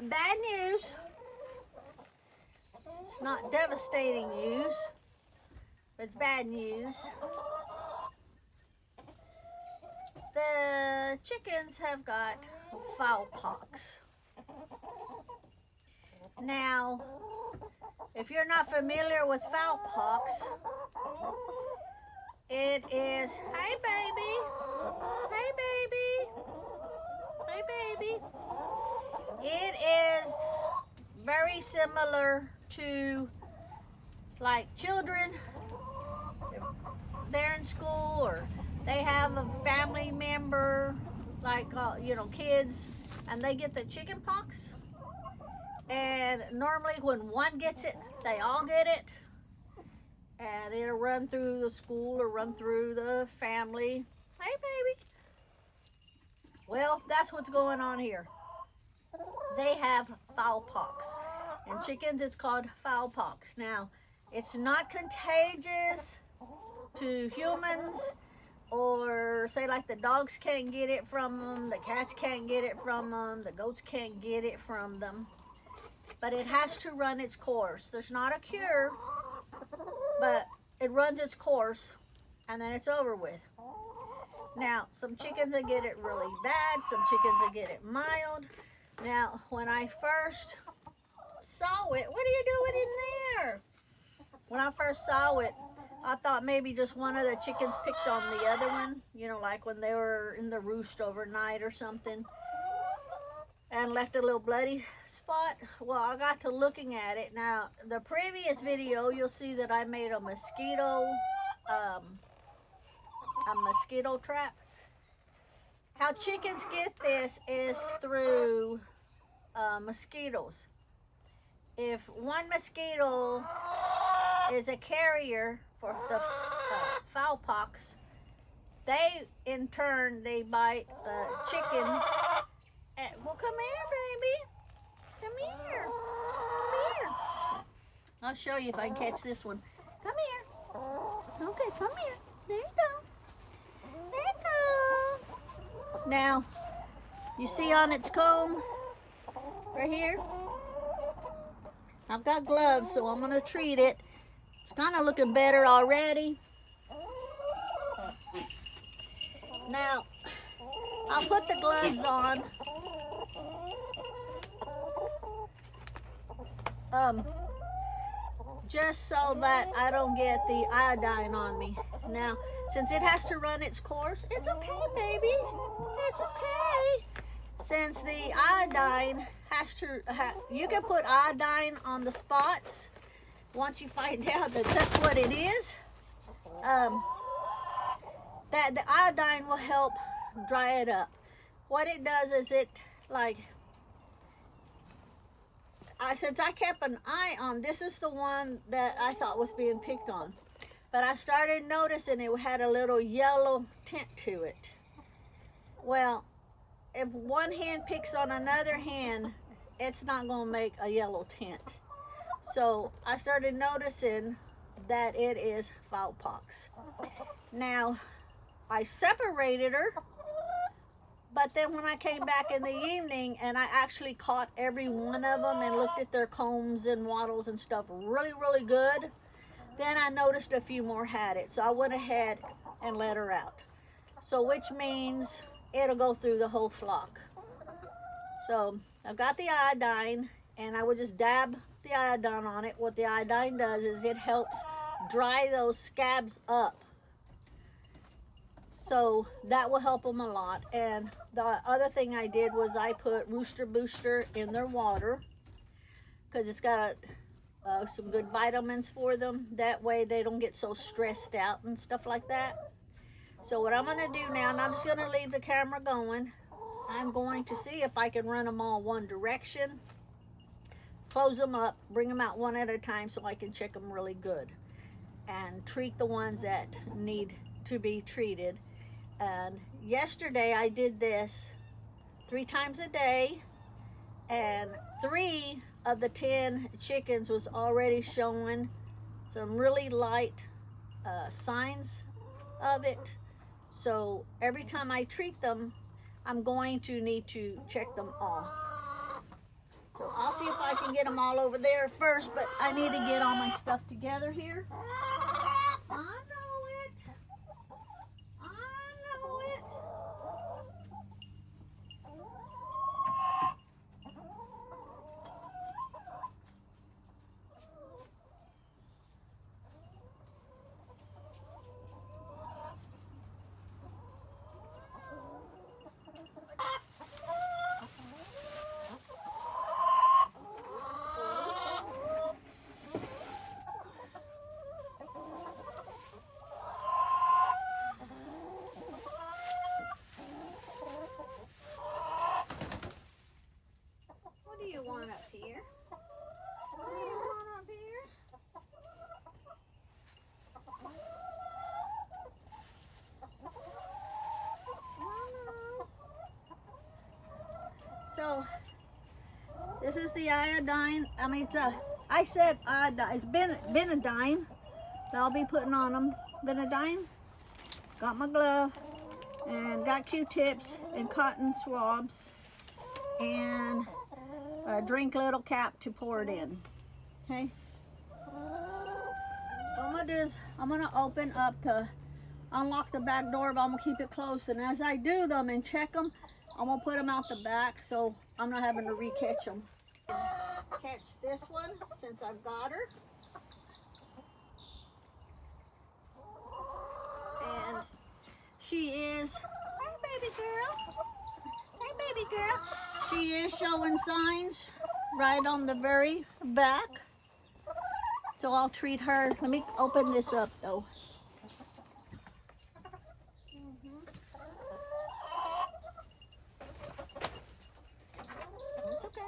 bad news. It's not devastating news, but it's bad news. The chickens have got FOWLPOX. Now, if you're not familiar with FOWLPOX, it is, hey baby, hey baby, hey baby. It is very similar to like children. They're in school or they have a family member, like, you know, kids, and they get the chicken pox. And normally when one gets it, they all get it. And it'll run through the school or run through the family. Hey, baby. Well, that's what's going on here. They have FOWLPOX. In chickens, it's called FOWLPOX. Now, it's not contagious to humans, or say like the dogs can't get it from them, the cats can't get it from them, the goats can't get it from them. But it has to run its course. There's not a cure, but it runs its course and then it's over with. Now, some chickens will get it really bad, some chickens will get it mild. Now, when I first saw it, what are you doing in there? When I first saw it, I thought maybe just one of the chickens picked on the other one, you know, like when they were in the roost overnight or something, and left a little bloody spot. Well, I got to looking at it. Now, the previous video, you'll see that I made a mosquito trap. How chickens get this is through mosquitoes. If one mosquito is a carrier for the FOWLPOX, they in turn bite a chicken. And, well, come here, baby. Come here. Come here. I'll show you if I can catch this one. Come here. Okay, come here. There you go. There you go. Now, you see on its comb right here? I've got gloves, so I'm going to treat it. It's kind of looking better already. Now, I'll put the gloves on. Just so that I don't get the iodine on me. Now, since it has to run its course, it's okay, baby. It's okay. Since the iodine has to, you can put iodine on the spots once you find out that that's what it is. That the iodine will help dry it up. What it does is it, like, since I kept an eye on, this is the one that I thought was being picked on. But I started noticing it had a little yellow tint to it. Well, if one hen picks on another hen, it's not going to make a yellow tint. So I started noticing that it is FOWLPOX. Now, I separated her, but then when I came back in the evening and I actually caught every one of them and looked at their combs and wattles and stuff really, really good, then I noticed a few more had it. So I went ahead and let her out. So which means it'll go through the whole flock. So I've got the iodine, and I would just dab the iodine on it. What the iodine does is it helps dry those scabs up. So that will help them a lot. And the other thing I did was I put Rooster Booster in their water because it's got some good vitamins for them. That way they don't get so stressed out and stuff like that. So what I'm going to do now, and I'm just going to leave the camera going, I'm going to see if I can run them all one direction, close them up, bring them out one at a time so I can check them really good, and treat the ones that need to be treated. And yesterday I did this 3 times a day, and 3 of the 10 chickens was already showing some really light signs of it. So every time I treat them, I'm going to need to check them all. So I'll see if I can get them all over there first, but I need to get all my stuff together here. I know it. I know it. Up here. What do you want up here? So this is the iodine. I mean, I said iodine. It's Benadine that I'll be putting on them. Benadine. Got my glove and got Q-tips and cotton swabs and a drink little cap to pour it in. Okay. So I'm gonna do is I'm gonna open up to unlock the back door, but I'm gonna keep it closed. And as I do them and check them, I'm gonna put them out the back so I'm not having to re-catch them. Catch this one since I've got her. And she is, hey baby girl. Hey baby girl. She is showing signs right on the very back. So I'll treat her. Let me open this up though. It's okay.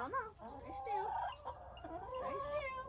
No, stay still. Stay still.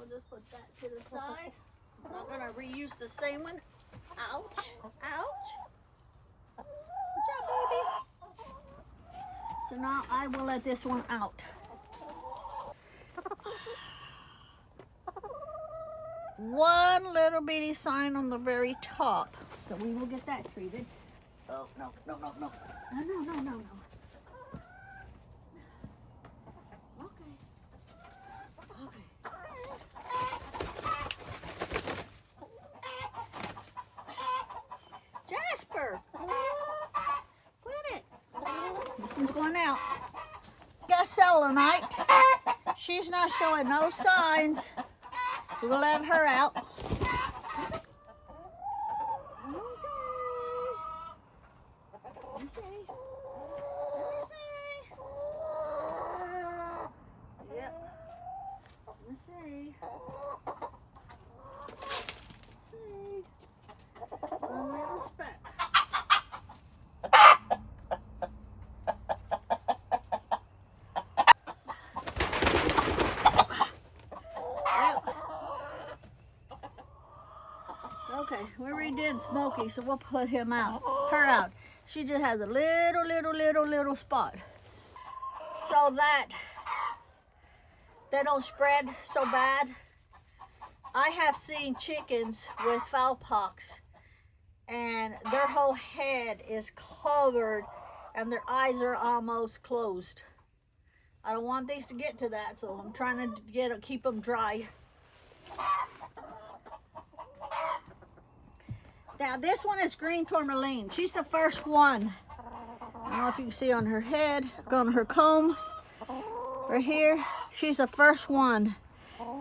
Just put that to the side. I'm not gonna reuse the same one. Ouch, ouch. Good job, baby. So now I will let this one out. One little bitty sign on the very top. So we will get that treated. Oh, no. No. Quit it. This one's going out. Got selenite. She's not showing no signs. We'll let her out. Let me see. Yep. Let me see. One little speck. did Smokey, so we'll put her out. She just has a little spot, so that they don't spread so bad. I have seen chickens with fowl pox and their whole head is covered and their eyes are almost closed. I don't want these to get to that, so I'm trying to keep them dry. Now this one is green tourmaline. She's the first one. I don't know if you can see on her head, on her comb, right here. She's the first one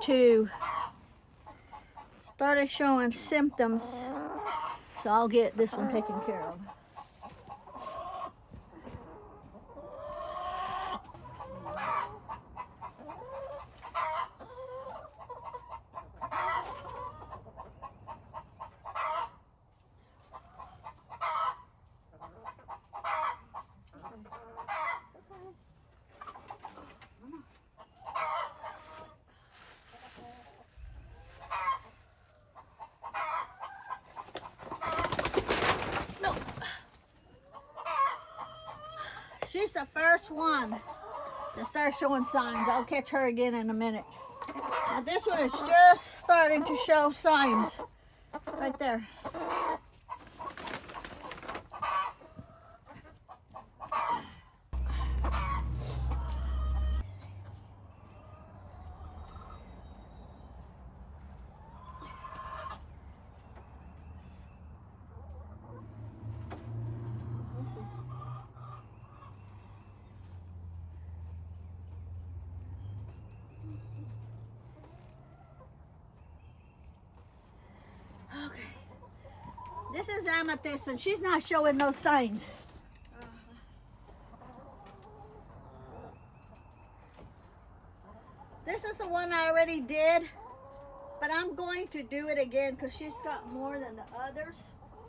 to started showing symptoms. So I'll get this one taken care of. She's the first one to start showing signs. I'll catch her again in a minute. Now this one is just starting to show signs. Right there. Okay, this is Amethyst and she's not showing no signs. This is the one I already did, but I'm going to do it again because she's got more than the others.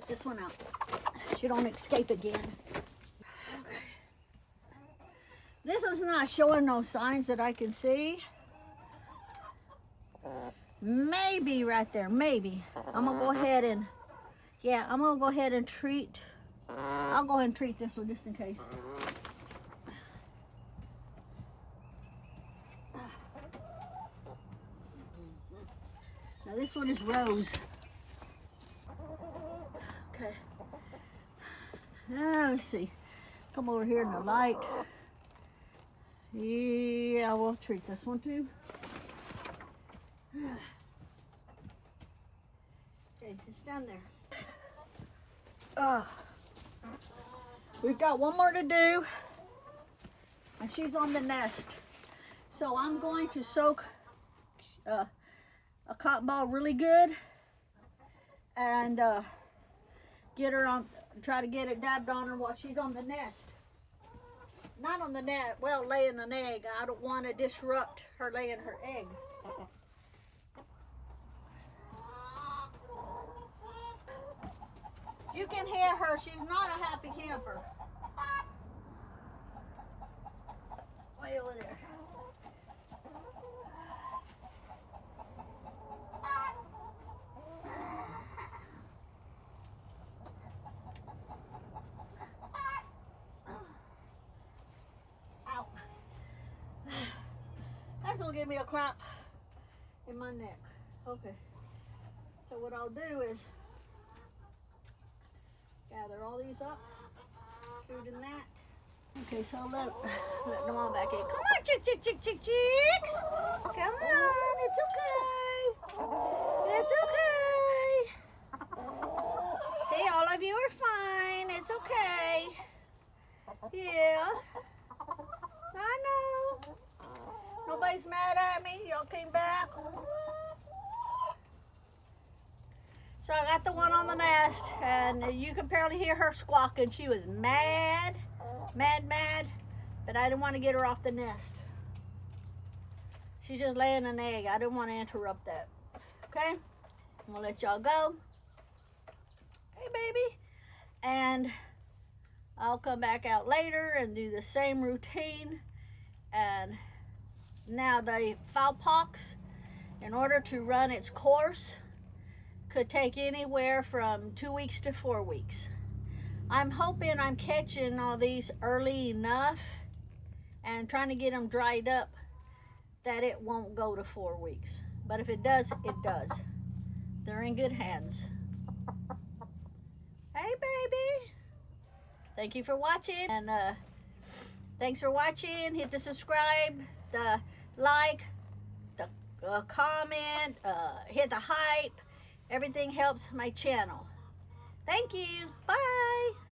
This one out. She don't escape again. Okay. This is not showing no signs that I can see. Maybe right there, maybe. I'm gonna go ahead and, yeah, I'm gonna go ahead and treat. I'll go ahead and treat this one just in case. Now this one is Rose. Okay. Now let's see. Come over here in the light. Yeah, we'll treat this one too. Okay, it's down there. We've got one more to do, and she's on the nest. So I'm going to soak a cotton ball really good and get her on, try to get it dabbed on her while she's on the nest. Not on the net, well, laying an egg. I don't want to disrupt her laying her egg. You can hear her, she's not a happy camper. Way over there. Ow. That's gonna give me a cramp in my neck. Okay. So what I'll do is gather all these up, food in that. Okay, so let them all back in. Come on, chicks. Come on, it's okay. It's okay. See, all of you are fine. It's okay. Yeah, I know. Nobody's mad at me. Y'all came back. So I got the one on the nest, and you can barely hear her squawking. She was mad, but I didn't want to get her off the nest. She's just laying an egg. I didn't want to interrupt that. Okay? I'm gonna let y'all go. Hey, baby. And I'll come back out later and do the same routine. And now the fowl pox, in order to run its course, could take anywhere from 2 weeks to 4 weeks. I'm hoping I'm catching all these early enough and trying to get them dried up that it won't go to 4 weeks. But if it does, it does. They're in good hands. Hey, baby. Thank you for watching. And thanks for watching. Hit the subscribe, the like, the comment, hit the hype. Everything helps my channel. Thank you. Bye.